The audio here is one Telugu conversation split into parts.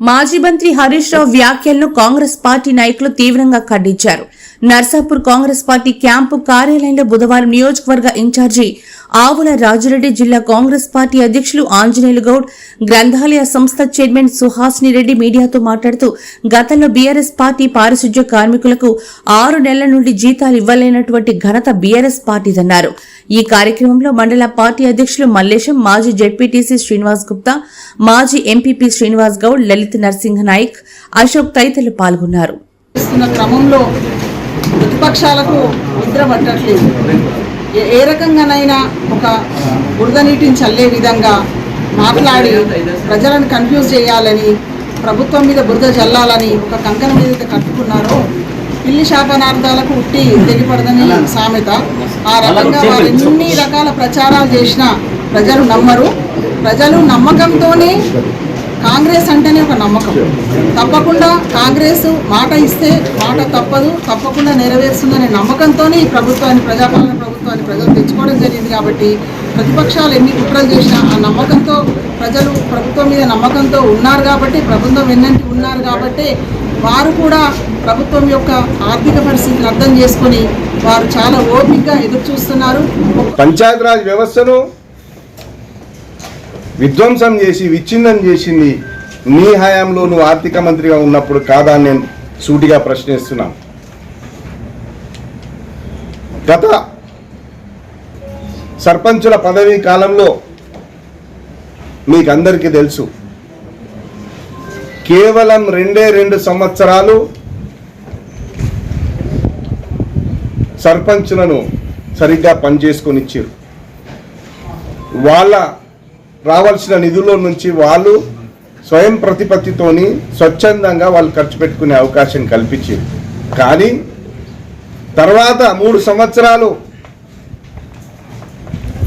మాజీ మంత్రి హరీష్ రావు వ్యాఖ్యలను కాంగ్రెస్ పార్టీ నాయకులు తీవ్రంగా ఖండించారు. నర్సాపూర్ కాంగ్రెస్ పార్టీ క్యాంపు కార్యాలయంలో బుధవారం నియోజకవర్గ ఇన్ఛార్జి ఆవుల రాజురెడ్డి, జిల్లా కాంగ్రెస్ పార్టీ అధ్యక్షులు ఆంజనేయులు గౌడ్, గ్రంథాలయ సంస్థ చైర్మన్ సుహాసిని రెడ్డి మీడియాతో మాట్లాడుతూ గతంలో బీఆర్ఎస్ పార్టీ పారిశుధ్య కార్మికులకు 6 నెలల నుండి జీతాలు ఇవ్వలేనటువంటి ఘనత బీఆర్ఎస్ పార్టీదన్నారు. ఈ కార్యక్రమంలో మండల పార్టీ అధ్యక్షులు మల్లేశం, మాజీ జెడ్పీటీసీ శ్రీనివాస్ గుప్తా, మాజీ ఎంపీపీ శ్రీనివాస్ గౌడ్, లలిత్ నర్సింగ్ నాయక్, అశోక్ తదితరులు పాల్గొన్నారు. క్రమంలో ప్రతిపక్షాలకు నిద్ర పట్టట్లేదు. ఏ రకంగానైనా ఒక బురద నీటిని చల్లే విధంగా మాట్లాడి ప్రజలను కన్ఫ్యూజ్ చేయాలని, ప్రభుత్వం మీద బురద చల్లాలని ఒక కంకణం ఏదైతే కట్టుకున్నారో పిల్లి శాపనార్థాలకు ఉట్టి తెగిపడదని సామెత. ఆ రకంగా వారు ఎన్ని రకాల ప్రచారాలు చేసినా ప్రజలు నమ్మరు. ప్రజలు నమ్మకంతోనే కాంగ్రెస్ అంటేనే ఒక నమ్మకం. తప్పకుండా కాంగ్రెస్ మాట ఇస్తే మాట తప్పదు, తప్పకుండా నెరవేరుస్తుందనే నమ్మకంతోనే ఈ ప్రభుత్వాన్ని, ప్రజాపాలన ప్రభుత్వాన్ని ప్రజలు తెచ్చుకోవడం జరిగింది. కాబట్టి ప్రతిపక్షాలు ఎన్ని కుట్రలు చేసినా ఆ నమ్మకంతో ప్రజలు ప్రభుత్వం మీద నమ్మకంతో ఉన్నారు కాబట్టి, ప్రభుత్వం వెన్నంటి ఉన్నారు కాబట్టి వారు కూడా ప్రభుత్వం యొక్క ఆర్థిక పరిస్థితిని అర్థం చేసుకొని వారు చాలా ఓపికగా ఎదురు చూస్తున్నారు. పంచాయతీరాజ్ వ్యవస్థను విధ్వంసం చేసి విచ్ఛిన్నం చేసింది నీ హయాంలో నువ్వు ఆర్థిక మంత్రిగా ఉన్నప్పుడు కాదా అని నేను సూటిగా ప్రశ్నిస్తున్నాను. గత సర్పంచుల పదవీ కాలంలో మీకందరికీ తెలుసు, కేవలం 2 సంవత్సరాలు సర్పంచులను సరిగ్గా పనిచేసుకొని ఇచ్చారు. వాళ్ళ రావాల్సిన నిధుల్లో నుంచి వాళ్ళు స్వయం ప్రతిపత్తితోని స్వచ్ఛందంగా వాళ్ళు ఖర్చు పెట్టుకునే అవకాశం కల్పించారు. కానీ తర్వాత 3 సంవత్సరాలు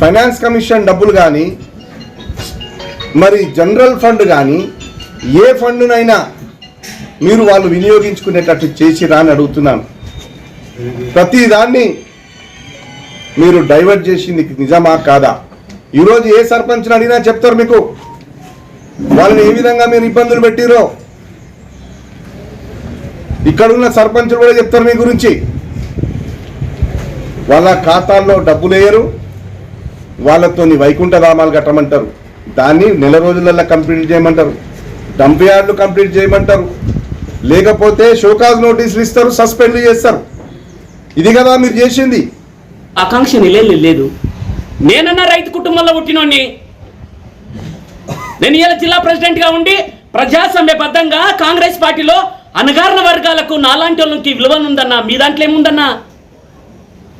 ఫైనాన్స్ కమిషన్ డబ్బులు కానీ, మరి జనరల్ ఫండ్ కానీ, ఏ ఫండ్నైనా మీరు వాళ్ళు వినియోగించుకునేటట్టు చేసిరా అని అడుగుతున్నాను. ప్రతిదాన్ని మీరు డైవర్ట్ చేసింది నిజమా కాదా? ఈరోజు ఏ సర్పంచ్ని అడిగినా చెప్తారు మీకు వాళ్ళని ఏ విధంగా మీరు ఇబ్బందులు పెట్టిరో. ఇక్కడున్న సర్పంచులు కూడా చెప్తారు మీ గురించి. వాళ్ళ ఖాతాల్లో డబ్బులు వేయరు, వాళ్ళతో వైకుంఠధామాలు కట్టమంటారు, దాన్ని నెల రోజులలో కంప్లీట్ చేయమంటారు, డంప్ యార్డులు కంప్లీట్ చేయమంటారు, లేకపోతే షోకాజ్ నోటీసులు ఇస్తారు, సస్పెండ్ చేస్తారు. ఇది కదా మీరు చేసింది. ఆకాంక్ష లేదు. నేనన్నా రైతు కుటుంబంలో పుట్టినోడిని. నేను ఇలా జిల్లా ప్రెసిడెంట్గా ఉండి ప్రజాస్వామ్యబద్ధంగా కాంగ్రెస్ పార్టీలో అణగారిన వర్గాలకు నాలాంటి వాళ్ళకి విలువనుందన్నా. మీ దాంట్లో ఏముందన్నా?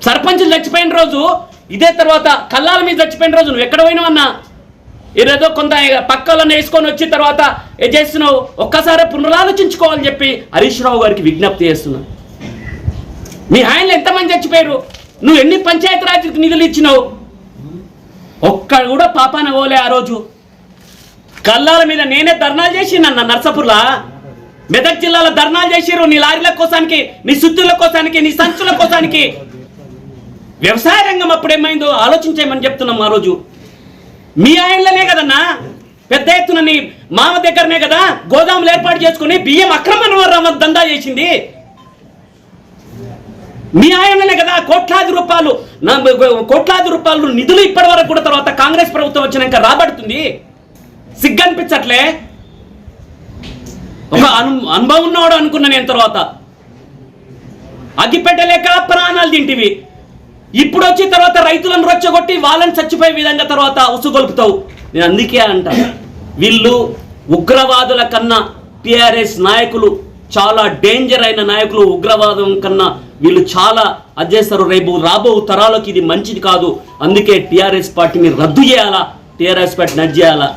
సర్పంచులు చచ్చిపోయిన రోజు, ఇదే తర్వాత కల్లాల మీద చచ్చిపోయిన రోజు నువ్వు ఎక్కడ పోయినావన్నా? ఏదో కొంత పక్కలను వేసుకొని వచ్చిన తర్వాత ఏం చేస్తున్నావు? ఒక్కసారి పునరాలోచించుకోవాలని చెప్పి హరీష్ రావు గారికి విజ్ఞప్తి చేస్తున్నావు. మీ ఆయనలు ఎంతమంది చచ్చిపోయారు? నువ్వు ఎన్ని పంచాయతీరాజ్ నిధులు ఇచ్చినావు? ఒక్కడ కూడా పాపాన పోలే. ఆ రోజు కల్లాల మీద నేనే ధర్నాలు చేసినన్న నర్సాపూర్లా, మెదక్ జిల్లాలో ధర్నాలు చేసిరు. నీ లారీల కోసానికి, నీ సుత్తుల కోసానికి, నీ సంచుల కోసానికి. వ్యవసాయ రంగం అప్పుడేమైందో ఆలోచించేయమని చెప్తున్నాం. ఆ రోజు మీ ఆయనలోనే కదన్నా పెద్ద ఎత్తున నీ మామ దగ్గరనే కదా గోదాములు ఏర్పాటు చేసుకుని బియ్యం అక్రమ దందా చేసింది. మీ ఆయననే కదా కోట్లాది రూపాయలు నిధులు ఇప్పటి వరకు కూడా తర్వాత కాంగ్రెస్ ప్రభుత్వం వచ్చినాక రాబడుతుంది. సిగ్గనిపించట్లే? ఒక అనుభవం ఉన్నవాడు అనుకున్నా నేను. తర్వాత అగ్గిపెట్టలేక ప్రాణాలు తింటివి. ఇప్పుడు వచ్చిన తర్వాత రైతులను రొచ్చగొట్టి వాళ్ళని చచ్చిపోయే విధంగా తర్వాత ఉసుగొలుపుతావు. నేను అందుకే అంటా, వీళ్ళు ఉగ్రవాదుల కన్నా టిఆర్ఎస్ నాయకులు చాలా డేంజర్ అయిన నాయకులు. ఉగ్రవాదం కన్నా వీళ్ళు చాలా అజేస్తారు. రేపు రాబో తరాలకు ఇది మంచిది కాదు. అందుకే టిఆర్ఎస్ పార్టీని రద్దు చేయాలా, టిఆర్ఎస్ పార్టీ నడ్డు చేయాలా.